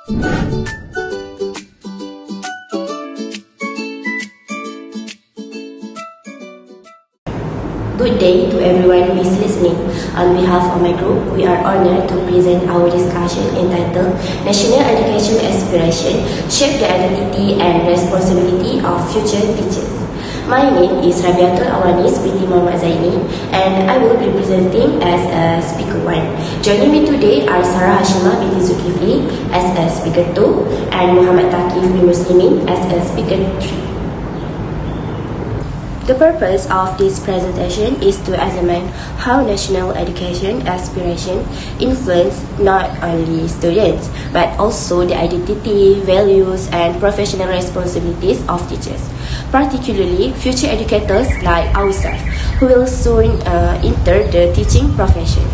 Good day to everyone who is listening. On behalf of my group, we are honored to present our discussion entitled National Education Aspiration, Shape the Identity and Responsibility of Future Teachers. My name is Rabiatul Awanis binti Muhammad Zaini and I will be presenting as a speaker 1. Joining me today are Sarah Hashimah binti Zulkifli as a speaker 2 and Muhammad Taqif bin Muslimin as a speaker 3. The purpose of this presentation is to examine how national education aspiration influence not only students but also the identity, values, and professional responsibilities of teachers, particularly future educators like ourselves who will soon enter the teaching profession.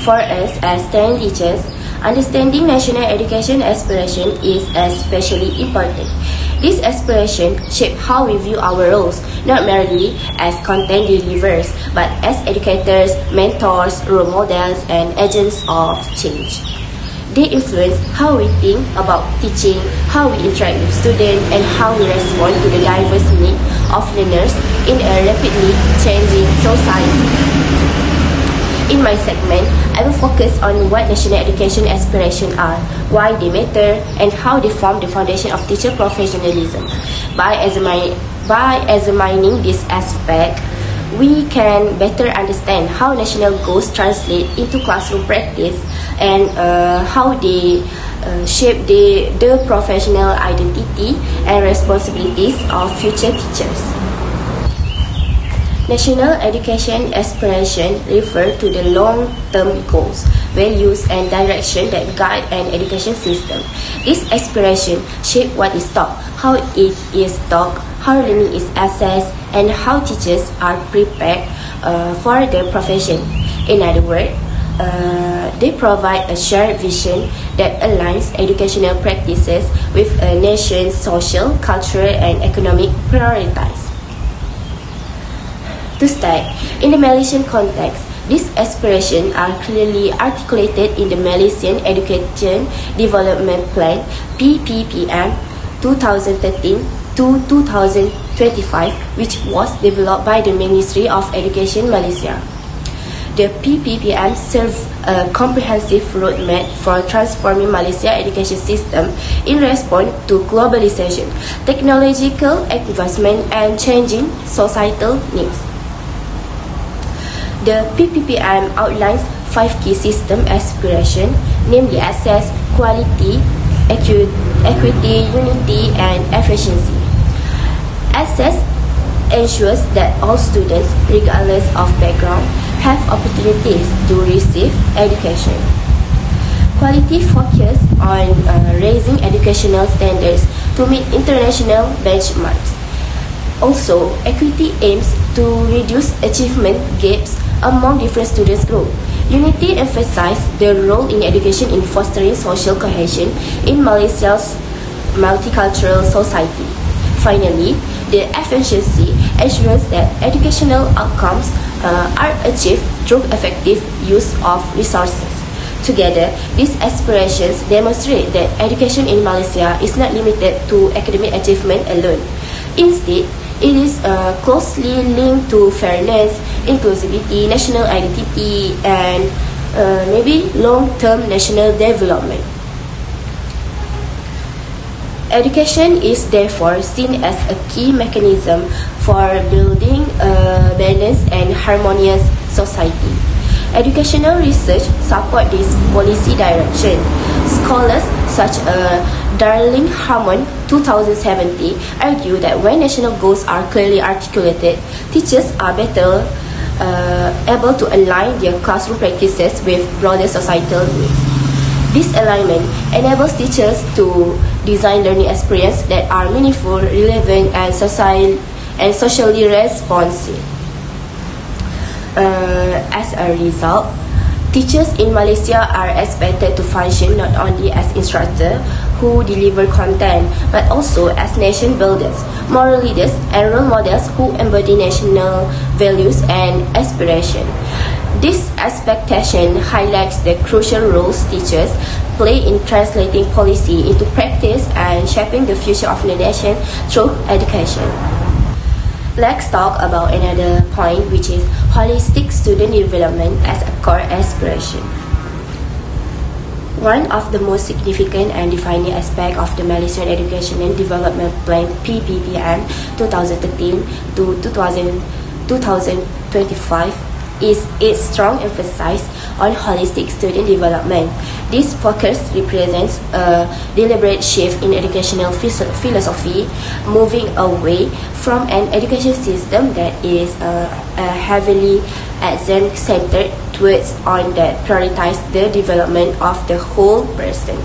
For us as trained teachers, understanding national education aspiration is especially important. This aspiration shapes how we view our roles, not merely as content deliverers, but as educators, mentors, role models, and agents of change. They influence how we think about teaching, how we interact with students, and how we respond to the diverse needs of learners in a rapidly changing society. In my segment, I will focus on what national education aspirations are, why they matter, and how they form the foundation of teacher professionalism. By examining this aspect, we can better understand how national goals translate into classroom practice and how they shape the professional identity and responsibilities of future teachers. National education aspiration refer to the long-term goals, values, and direction that guide an education system. This aspiration shape what is taught, how it is taught, how learning is assessed, and how teachers are prepared for their profession. In other words, they provide a shared vision that aligns educational practices with a nation's social, cultural, and economic priorities. To start, in the Malaysian context, these aspirations are clearly articulated in the Malaysian Education Development Plan (PPPM 2013 to 2025, which was developed by the Ministry of Education Malaysia. The PPPM serves a comprehensive roadmap for transforming Malaysia's education system in response to globalization, technological advancement, and changing societal needs. The PPPM outlines 5 key system aspirations, namely access, quality, equity, unity, and efficiency. Access ensures that all students, regardless of background, have opportunities to receive education. Quality focuses on raising educational standards to meet international benchmarks. Also, equity aims to reduce achievement gaps among different students groups. Unity emphasizes the role in education in fostering social cohesion in Malaysia's multicultural society. Finally, the efficiency ensures that educational outcomes are achieved through effective use of resources. Together, these aspirations demonstrate that education in Malaysia is not limited to academic achievement alone. Instead, it is closely linked to fairness, inclusivity, national identity, and maybe long-term national development. Education is therefore seen as a key mechanism for building a balanced and harmonious society. Educational research supports this policy direction. Scholars such as Darling Harmon 2070 argue that when national goals are clearly articulated, teachers are better able to align their classroom practices with broader societal needs. This alignment enables teachers to design learning experiences that are meaningful, relevant, and socially responsive. As a result, teachers in Malaysia are expected to function not only as instructors who deliver content, but also as nation builders, moral leaders, and role models who embody national values and aspirations. This expectation highlights the crucial roles teachers play in translating policy into practice and shaping the future of the nation through education. Let's talk about another point, which is holistic student development as a core aspiration. One of the most significant and defining aspects of the Malaysian Education and Development Plan PPPM 2013 to 2025 is its strong emphasis on holistic student development. This focus represents a deliberate shift in educational philosophy, moving away from an education system that is heavily exam-centered towards one that prioritizes the development of the whole person.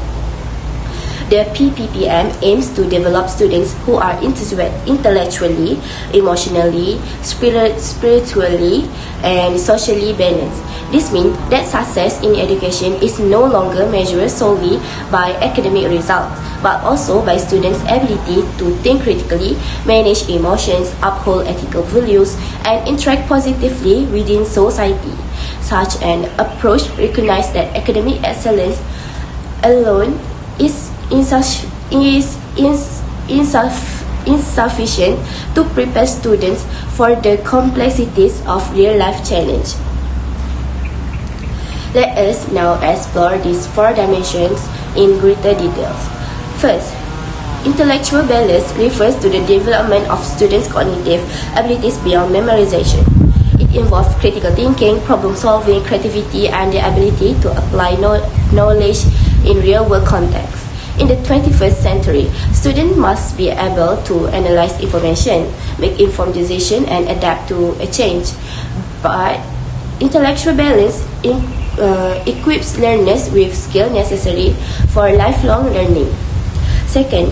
The PPPM aims to develop students who are intellectually, emotionally, spiritually, and socially balanced. This means that success in education is no longer measured solely by academic results, but also by students' ability to think critically, manage emotions, uphold ethical values, and interact positively within society. Such an approach recognizes that academic excellence alone is insufficient to prepare students for the complexities of real-life challenge. Let us now explore these four dimensions in greater details. First, intellectual balance refers to the development of students' cognitive abilities beyond memorization. It involves critical thinking, problem-solving, creativity, and the ability to apply knowledge in real-world context. In the 21st century, students must be able to analyze information, make informed decisions, and adapt to a change. But intellectual balance equips learners with skills necessary for lifelong learning. Second,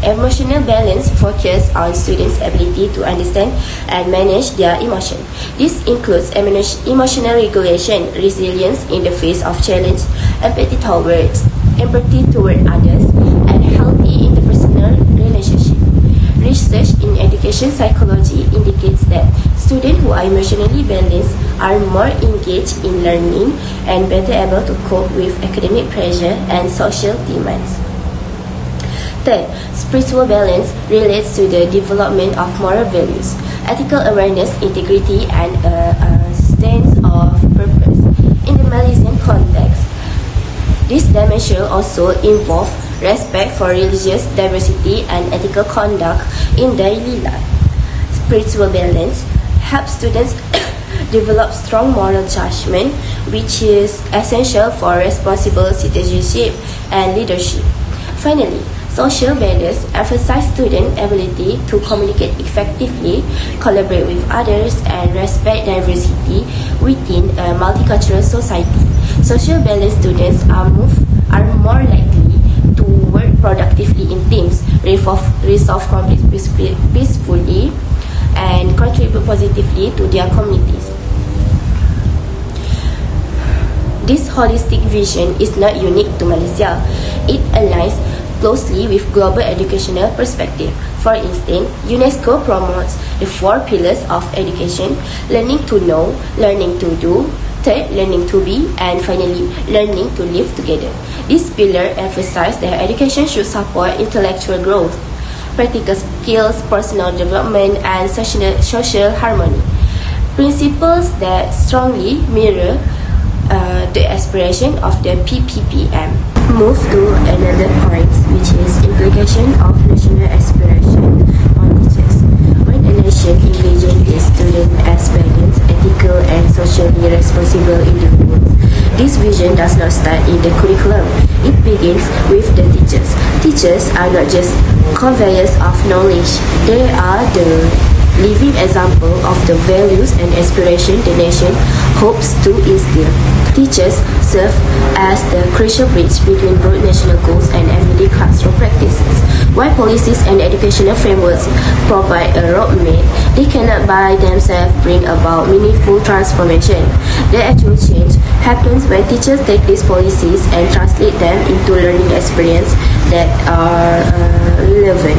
emotional balance focuses on students' ability to understand and manage their emotion. This includes emotional regulation, resilience in the face of challenge, empathy toward others, and healthy interpersonal relationship. Research in education psychology indicates that students who are emotionally balanced are more engaged in learning and better able to cope with academic pressure and social demands. Third, spiritual balance relates to the development of moral values, ethical awareness, integrity, and a sense of purpose. In the Malaysian context, this dimension also involves respect for religious diversity and ethical conduct in daily life. Spiritual balance helps students develop strong moral judgment, which is essential for responsible citizenship and leadership. Finally, social balance emphasizes students' ability to communicate effectively, collaborate with others, and respect diversity within a multicultural society. Social balance students are more likely to work productively in teams, resolve conflicts peacefully, and contribute positively to their communities. This holistic vision is not unique to Malaysia. It aligns closely with global educational perspective. For instance, UNESCO promotes the four pillars of education: learning to know, learning to do, third, learning to be, and finally, learning to live together. This pillar emphasizes that education should support intellectual growth, practical skills, personal development, and social harmony. Principles that strongly mirror the aspiration of the PPPM. Move to another point, which is implication of national aspiration on teachers. When a nation envisions its students as balanced, ethical, and socially responsible individuals, this vision does not start in the curriculum. It begins with the teachers. Teachers are not just conveyors of knowledge; they are the living example of the values and aspirations the nation hopes to instill. Teachers serve as the crucial bridge between broad national goals and everyday classroom practices. While policies and educational frameworks provide a roadmap, they cannot by themselves bring about meaningful transformation. The actual change happens when teachers take these policies and translate them into learning experiences that are relevant.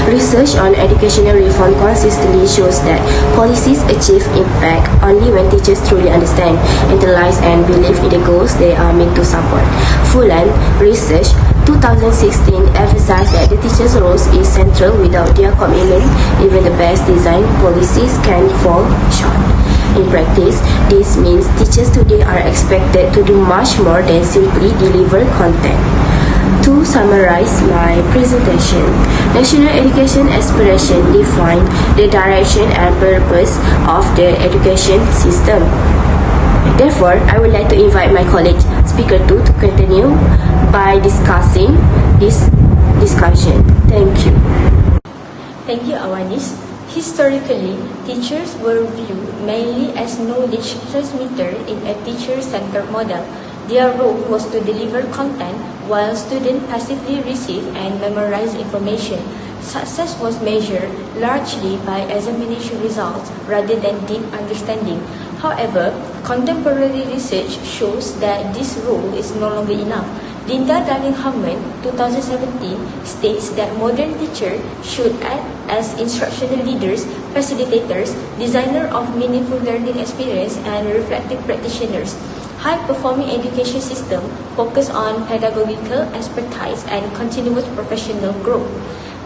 Research on educational reform consistently shows that policies achieve impact only when teachers truly understand, internalize, and believe in the goals they are meant to support. Fulan Research 2016 emphasized that the teacher's role is central. Without their commitment, even the best designed policies can fall short. In practice, this means teachers today are expected to do much more than simply deliver content. To summarize my presentation, National Education Aspirations define the direction and purpose of the education system. Therefore, I would like to invite my colleague speaker 2 to continue by discussing this discussion. Thank you. Thank you, Awanis. Historically, teachers were viewed mainly as knowledge transmitter in a teacher-centered model. Their role was to deliver content while students passively receive and memorize information. Success was measured largely by examination results rather than deep understanding. However, contemporary research shows that this role is no longer enough. Linda Darling-Hammond, 2017, states that modern teachers should act as instructional leaders, facilitators, designers of meaningful learning experience, and reflective practitioners. High-performing education system focus on pedagogical expertise and continuous professional growth.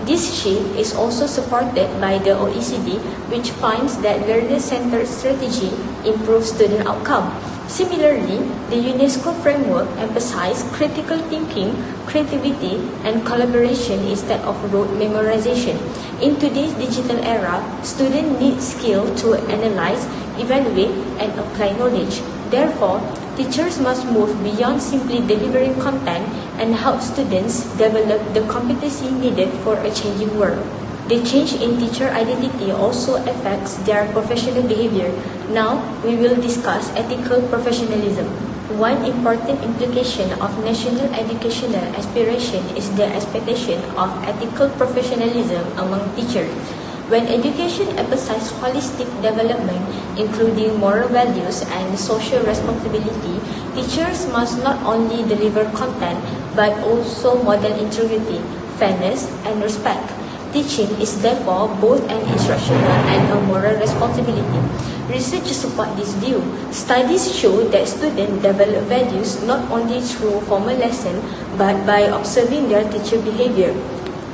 This shift is also supported by the OECD, which finds that learner-centered strategy improves student outcome. Similarly, the UNESCO framework emphasizes critical thinking, creativity, and collaboration instead of rote memorization. In today's digital era, students need skill to analyze, evaluate, and apply knowledge. Therefore, teachers must move beyond simply delivering content and help students develop the competency needed for a changing world. The change in teacher identity also affects their professional behavior. Now, we will discuss ethical professionalism. One important implication of national educational aspiration is the expectation of ethical professionalism among teachers. When education emphasizes holistic development, including moral values and social responsibility, teachers must not only deliver content but also model integrity, fairness, and respect. Teaching is therefore both an instructional and a moral responsibility. Research supports this view. Studies show that students develop values not only through formal lessons but by observing their teacher behavior.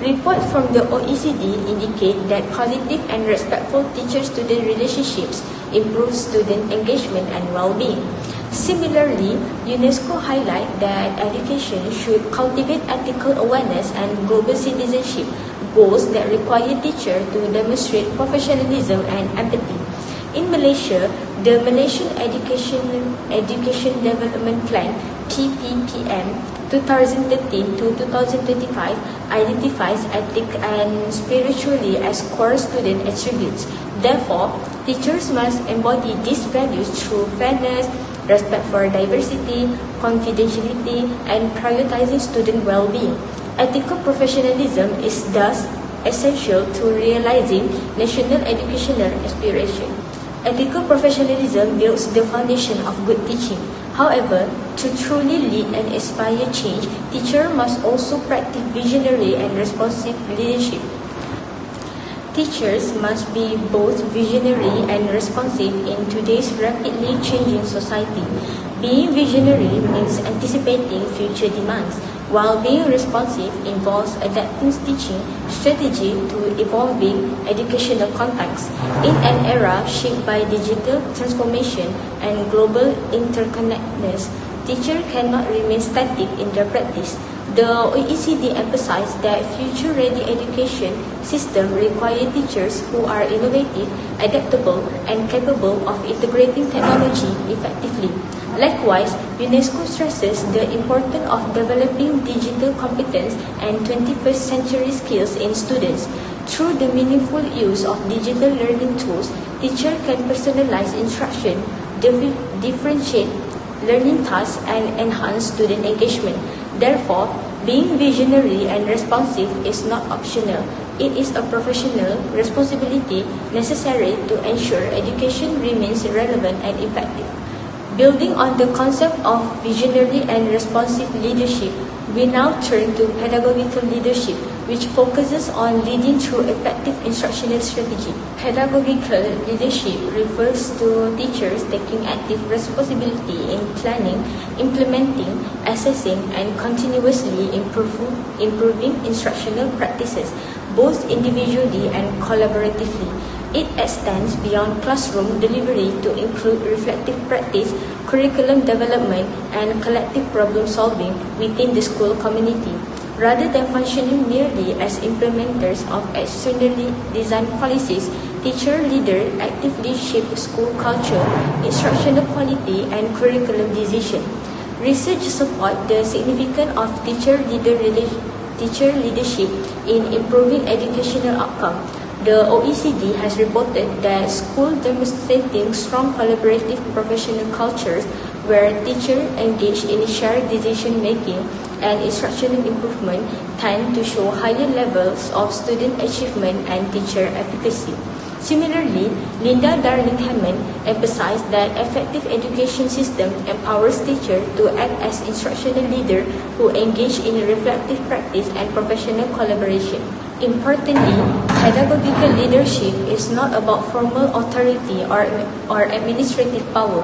Reports from the OECD indicate that positive and respectful teacher-student relationships improve student engagement and well-being. Similarly, UNESCO highlights that education should cultivate ethical awareness and global citizenship, goals that require teachers to demonstrate professionalism and empathy. In Malaysia, the Malaysian Education Development Plan (PPPM) 2013 to 2025 identifies ethic and spirituality as core student attributes. Therefore, teachers must embody these values through fairness, respect for diversity, confidentiality, and prioritizing student well-being. Ethical professionalism is thus essential to realizing national educational aspiration. Ethical professionalism builds the foundation of good teaching. However, to truly lead and inspire change, teachers must also practice visionary and responsive leadership. Teachers must be both visionary and responsive in today's rapidly changing society. Being visionary means anticipating future demands, while being responsive involves adapting teaching strategy to evolving educational contexts. In an era shaped by digital transformation and global interconnectedness, teachers cannot remain static in their practice. The OECD emphasized that future-ready education system require teachers who are innovative, adaptable, and capable of integrating technology effectively. Likewise, UNESCO stresses the importance of developing digital competence and 21st century skills in students. Through the meaningful use of digital learning tools, teachers can personalize instruction, differentiate learning tasks, and enhance student engagement. Therefore, being visionary and responsive is not optional. It is a professional responsibility necessary to ensure education remains relevant and effective. Building on the concept of visionary and responsive leadership, we now turn to pedagogical leadership, which focuses on leading through effective instructional strategy. Pedagogical leadership refers to teachers taking active responsibility in planning, implementing, assessing, and continuously improving instructional practices, both individually and collaboratively. It extends beyond classroom delivery to include reflective practice, curriculum development, and collective problem solving within the school community. Rather than functioning merely as implementers of externally designed policies, teacher leaders actively shape school culture, instructional quality, and curriculum decision. Research supports the significance of teacher leadership in improving educational outcome. The OECD has reported that schools demonstrating strong collaborative professional cultures where teachers engage in shared decision-making and instructional improvement tend to show higher levels of student achievement and teacher efficacy. Similarly, Linda Darling-Hammond emphasized that effective education system empowers teachers to act as instructional leaders who engage in reflective practice and professional collaboration. Importantly, pedagogical leadership is not about formal authority or administrative power.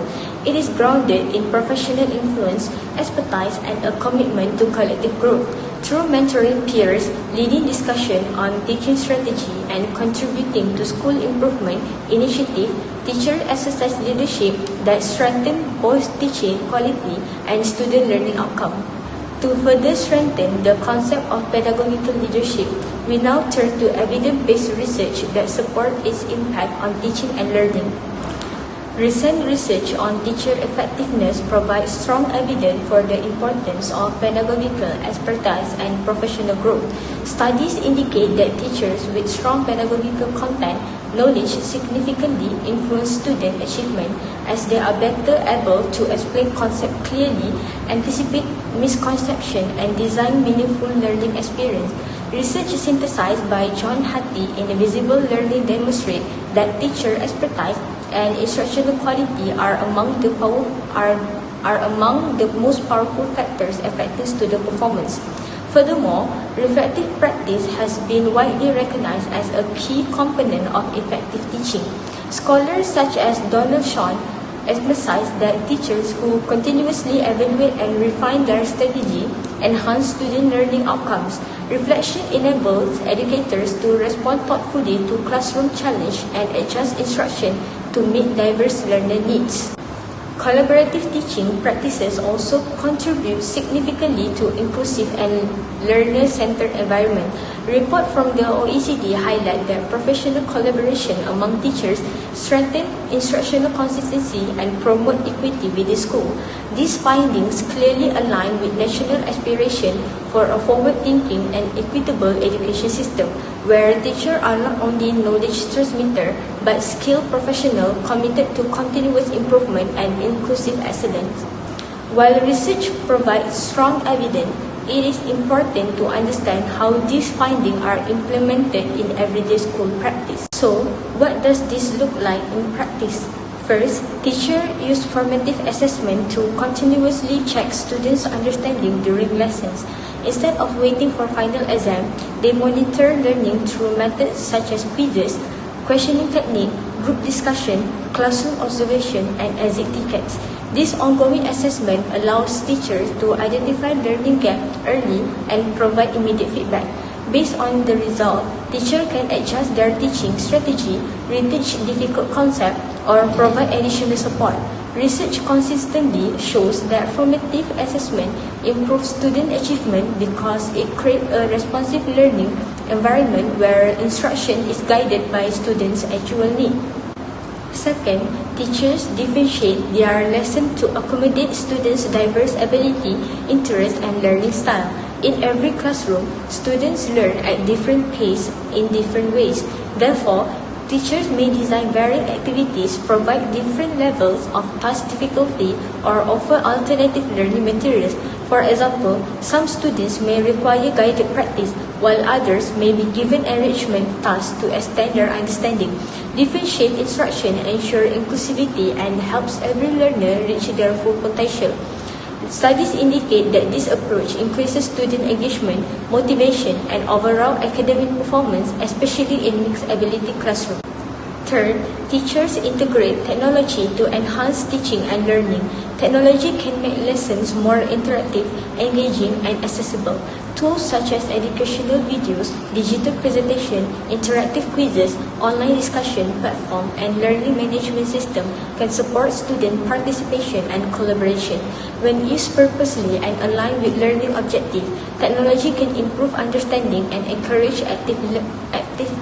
It is grounded in professional influence, expertise, and a commitment to collective growth. Through mentoring peers, leading discussion on teaching strategy, and contributing to school improvement initiative, teachers exercise leadership that strengthen both teaching quality and student learning outcome. To further strengthen the concept of pedagogical leadership, we now turn to evidence-based research that supports its impact on teaching and learning. Recent research on teacher effectiveness provides strong evidence for the importance of pedagogical expertise and professional growth. Studies indicate that teachers with strong pedagogical content knowledge significantly influence student achievement as they are better able to explain concepts clearly, anticipate misconception, and design meaningful learning experience. Research synthesized by John Hattie in Visible Learning demonstrate that teacher expertise and instructional quality are among the most powerful factors affecting student performance. Furthermore, reflective practice has been widely recognized as a key component of effective teaching. Scholars such as Donald Shawn emphasize that teachers who continuously evaluate and refine their strategy enhance student learning outcomes. Reflection enables educators to respond thoughtfully to classroom challenge and adjust instruction to meet diverse learner needs. Collaborative teaching practices also contribute significantly to inclusive and learner-centered environment. Report from the OECD highlight that professional collaboration among teachers strengthen instructional consistency and promote equity within school. These findings clearly align with national aspiration for a forward-thinking and equitable education system where teachers are not only knowledge transmitters but skilled professionals committed to continuous improvement and inclusive excellence. While research provides strong evidence, it is important to understand how these findings are implemented in everyday school practice. So, what does this look like in practice? First, teachers use formative assessment to continuously check students' understanding during lessons. Instead of waiting for final exam, they monitor learning through methods such as quizzes, questioning technique, group discussion, classroom observation, and exit tickets. This ongoing assessment allows teachers to identify learning gaps early and provide immediate feedback. Based on the result, teachers can adjust their teaching strategy, reteach difficult concepts, or provide additional support. Research consistently shows that formative assessment improves student achievement because it creates a responsive learning environment where instruction is guided by students' actual needs. Second, teachers differentiate their lesson to accommodate students' diverse ability, interest, and learning style. In every classroom, students learn at different pace in different ways. Therefore, Teachers may design varying activities, provide different levels of task difficulty, or offer alternative learning materials. For example, some students may require guided practice, while others may be given enrichment tasks to extend their understanding. Differentiate instruction ensures inclusivity and helps every learner reach their full potential. Studies indicate that this approach increases student engagement, motivation, and overall academic performance, especially in mixed ability classrooms. Third, teachers integrate technology to enhance teaching and learning. Technology can make lessons more interactive, engaging, and accessible. Tools such as educational videos, digital presentation, interactive quizzes, online discussion platform, and learning management system can support student participation and collaboration. When used purposely and aligned with learning objectives, technology can improve understanding and encourage active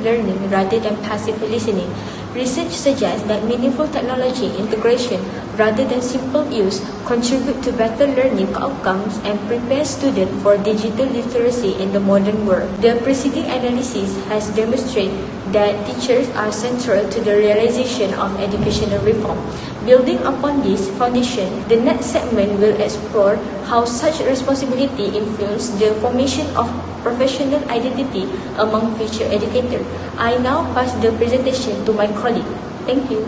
learning rather than passive listening. Research suggests that meaningful technology integration rather than simple use contribute to better learning outcomes and prepare students for digital literacy in the modern world. The preceding analysis has demonstrated that teachers are central to the realization of educational reform. Building upon this foundation, the next segment will explore how such responsibility influences the formation of professional identity among future educators. I now pass the presentation to my colleague. Thank you.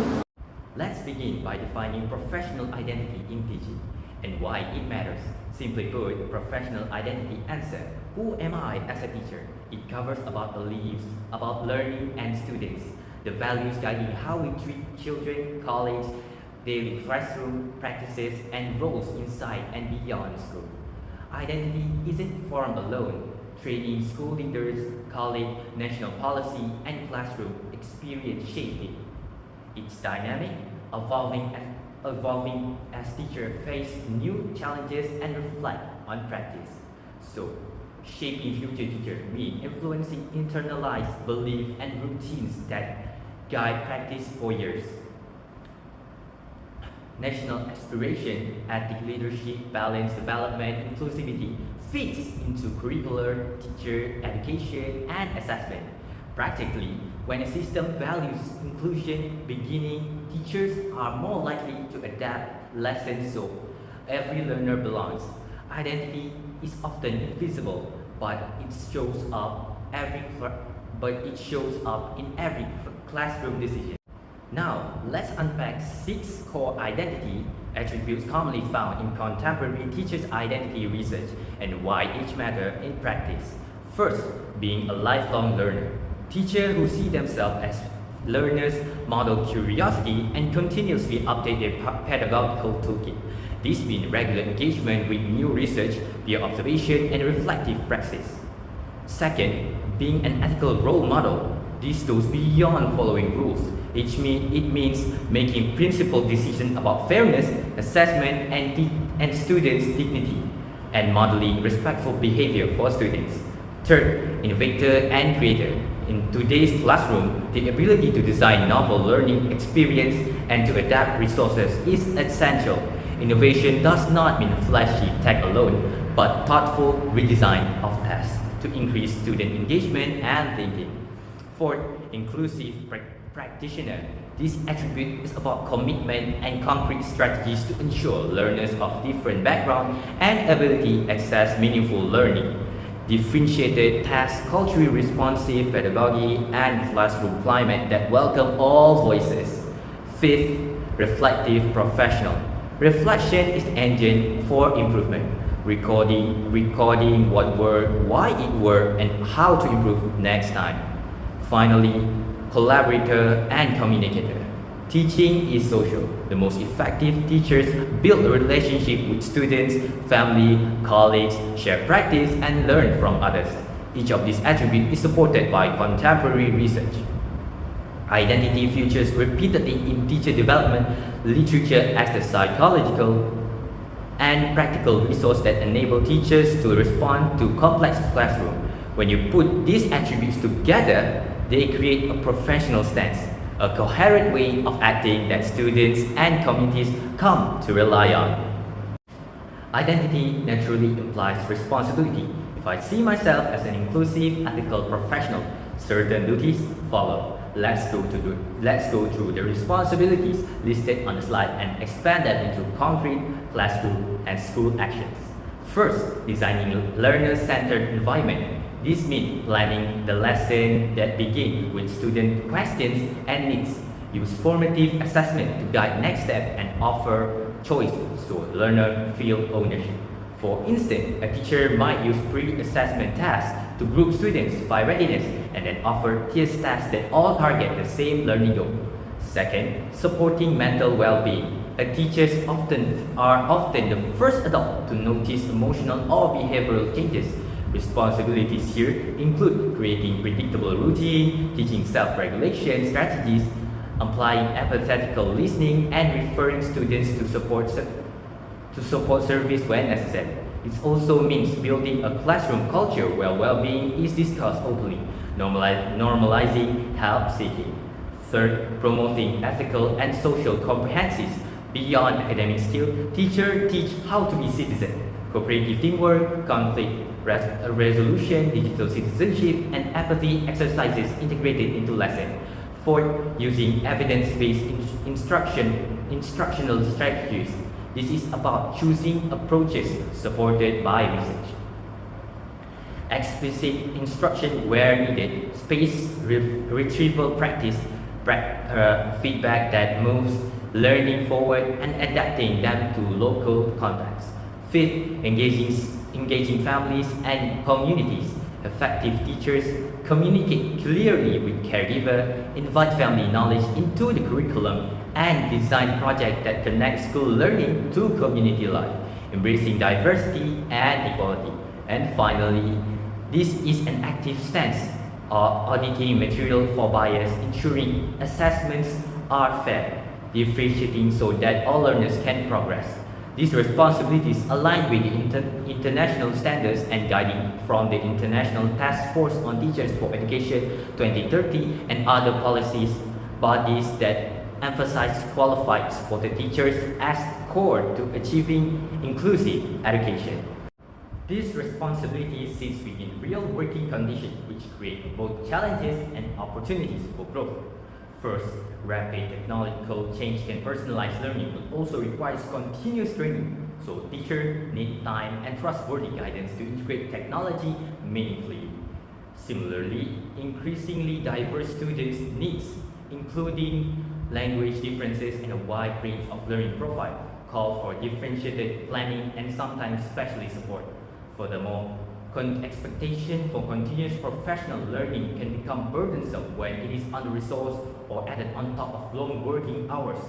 Let's begin by defining professional identity in teaching and why it matters. Simply put, professional identity answers, who am I as a teacher? It covers about beliefs, about learning and students, the values guiding how we treat children, colleagues, daily classroom practices, and roles inside and beyond school. Identity isn't formed alone. Training, school leaders, colleagues, national policy, and classroom experience shape it. It's dynamic, evolving as teachers face new challenges and reflect on practice. So, shaping future teachers means influencing internalized beliefs and routines that guide practice for years. National aspiration, ethic leadership, balance, development, inclusivity fits into curricular, teacher education, and assessment. Practically, when a system values inclusion beginning, teachers are more likely to adapt lessons so every learner belongs. Identity is often invisible, but it shows up in every classroom decision. Now, let's unpack 6 core identity attributes commonly found in contemporary teachers' identity research and why each matter in practice. First, being a lifelong learner. Teachers who see themselves as learners model curiosity and continuously update their pedagogical toolkit. This means regular engagement with new research, peer observation, and reflective practice. Second, being an ethical role model. This goes beyond following rules. It means making principled decisions about fairness, assessment, and students' dignity, and modeling respectful behavior for students. Third, innovator and creator. In today's classroom, the ability to design novel learning experience and to adapt resources is essential. Innovation does not mean flashy tech alone, but thoughtful redesign of tasks to increase student engagement and thinking. Fourth, inclusive practitioner. This attribute is about commitment and concrete strategies to ensure learners of different backgrounds and ability access meaningful learning. Differentiated task, culturally responsive pedagogy, and classroom climate that welcome all voices. Fifth, reflective professional. Reflection is the engine for improvement. Recording what worked, why it worked, and how to improve next time. Finally, collaborator and communicator. Teaching is social. The most effective teachers build a relationship with students, family, colleagues, share practice, and learn from others. Each of these attributes is supported by contemporary research. Identity features repeatedly in teacher development literature as the psychological and practical resource that enable teachers to respond to complex classroom. When you put these attributes together, they create a professional stance, a coherent way of acting that students and communities come to rely on. Identity naturally implies responsibility. If I see myself as an inclusive, ethical professional, certain duties follow. let's go through the responsibilities listed on the slide and expand them into concrete classroom and school actions. First, designing a learner-centered environment. This means planning the lesson that begin with student questions and needs. Use formative assessment to guide next step and offer choice so learner feel ownership. For instance, a teacher might use pre-assessment tasks to group students by readiness and then offer tiered tasks that all target the same learning goal. Second, supporting mental well-being. Teachers are often the first adult to notice emotional or behavioral changes. Responsibilities here include creating predictable routine, teaching self-regulation strategies, applying empathetical listening, and referring students to support service when necessary. It also means building a classroom culture where well-being is discussed openly, normalizing help seeking. Third, promoting ethical and social competencies. Beyond academic skill, teachers teach how to be citizen, cooperative teamwork, conflict resolution, digital citizenship, and empathy exercises integrated into lesson. Fourth, using evidence-based instructional strategies. This is about choosing approaches supported by research. Explicit instruction where needed, space retrieval practice, feedback that moves learning forward and adapting them to local contexts. Fifth, engaging families and communities. Effective teachers communicate clearly with caregiver, invite family knowledge into the curriculum, and design projects that connect school learning to community life, embracing diversity and equality. And finally, this is an active stance, auditing material for bias, ensuring assessments are fair, differentiating so that all learners can progress. These responsibilities align with the international standards and guiding from the International Task Force on Teachers for Education 2030 and other policies bodies that emphasize qualified supported teachers as core to achieving inclusive education. This responsibility sits within real working conditions which create both challenges and opportunities for growth. First, rapid technological change can personalize learning but also requires continuous training, so teachers need time and trustworthy guidance to integrate technology meaningfully. Similarly, increasingly diverse students' needs, including language differences and a wide range of learning profile, call for differentiated planning and sometimes specialist support. Furthermore, expectation for continuous professional learning can become burdensome when it is under-resourced or added on top of long working hours.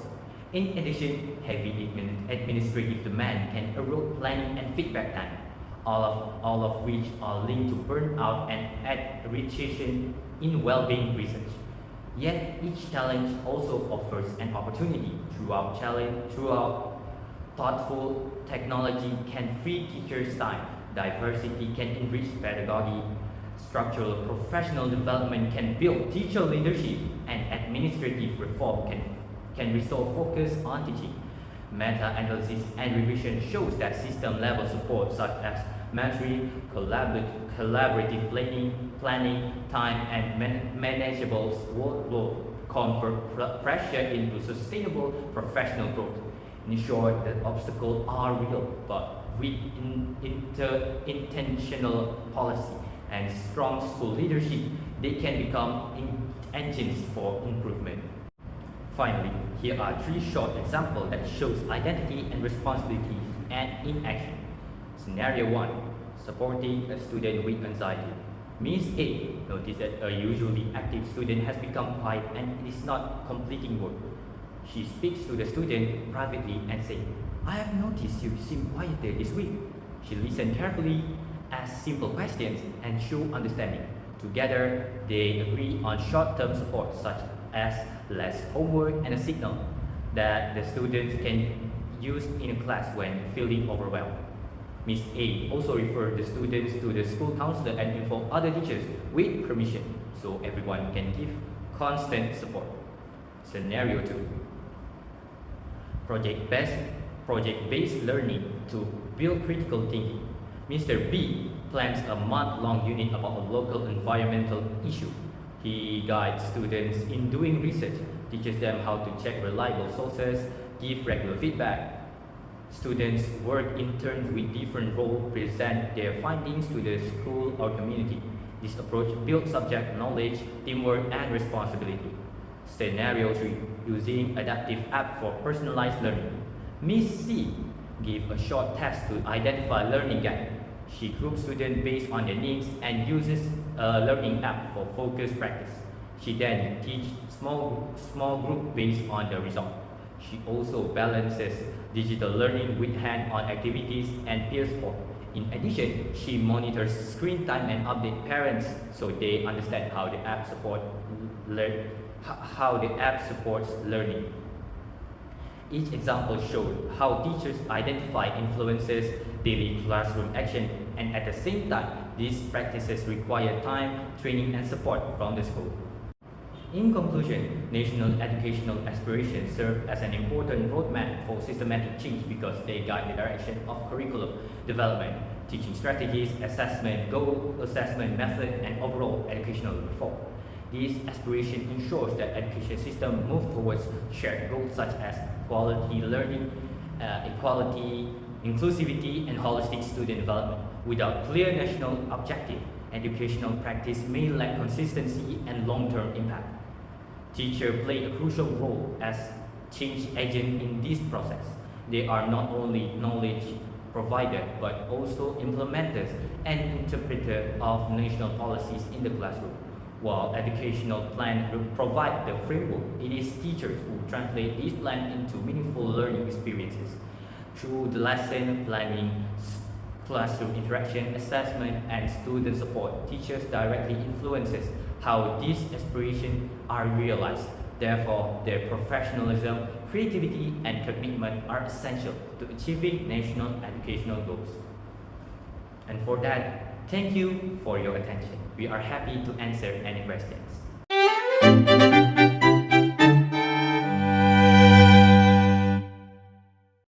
In addition, heavy administrative demand can erode planning and feedback time, all of which are linked to burnout and attrition in well-being research. Yet each challenge also offers an opportunity. Throughout thoughtful technology can free teachers' time, diversity can enrich pedagogy, structural professional development can build teacher leadership, and administrative reform can restore focus on teaching. Meta-analysis and revision shows that system-level support such as mentoring, collaborative planning, time, and manageable workload convert pressure into sustainable professional growth. In short, the obstacles are real, but with intentional policy and strong school leadership, they can become engines for improvement. Finally, here are 3 short examples that shows identity and responsibility and in action. Scenario 1. Supporting a student with anxiety. Miss A noticed that a usually active student has become quiet and is not completing work. She speaks to the student privately and says, "I have noticed you seem quieter this week." She listened carefully, asked simple questions, and showed understanding. Together, they agree on short-term support such as less homework and a signal that the students can use in a class when feeling overwhelmed. Ms. A also referred the students to the school counselor and inform other teachers with permission so everyone can give constant support. Scenario 2. Project-based learning to build critical thinking. Mr. B plans a month-long unit about a local environmental issue. He guides students in doing research, teaches them how to check reliable sources, give regular feedback. Students work in turns with different roles, present their findings to the school or community. This approach builds subject knowledge, teamwork, and responsibility. Scenario 3. Using adaptive app for personalized learning. Miss C gives a short test to identify learning gap. She groups students based on their needs and uses a learning app for focused practice. She then teaches small group based on the result. She also balances digital learning with hand-on activities and peer support. In addition, she monitors screen time and updates parents so they understand how the app supports learning. Each example showed how teachers identify influences daily classroom action, and at the same time, these practices require time, training, and support from the school. In conclusion, national educational aspirations serve as an important roadmap for systematic change because they guide the direction of curriculum development, teaching strategies, assessment, goal assessment method, and overall educational reform. This aspiration ensures that education system move towards shared goals such as quality learning, equality, inclusivity, and holistic student development. Without clear national objective, educational practice may lack consistency and long-term impact. Teachers play a crucial role as change agents in this process. They are not only knowledge providers but also implementers and interpreters of national policies in the classroom. While educational plans provide the framework, it is teachers who translate these plans into meaningful learning experiences. Through the lesson planning, classroom interaction, assessment, and student support, teachers directly influences how these aspirations are realized. Therefore, their professionalism, creativity, and commitment are essential to achieving national educational goals. And for that, thank you for your attention. We are happy to answer any questions.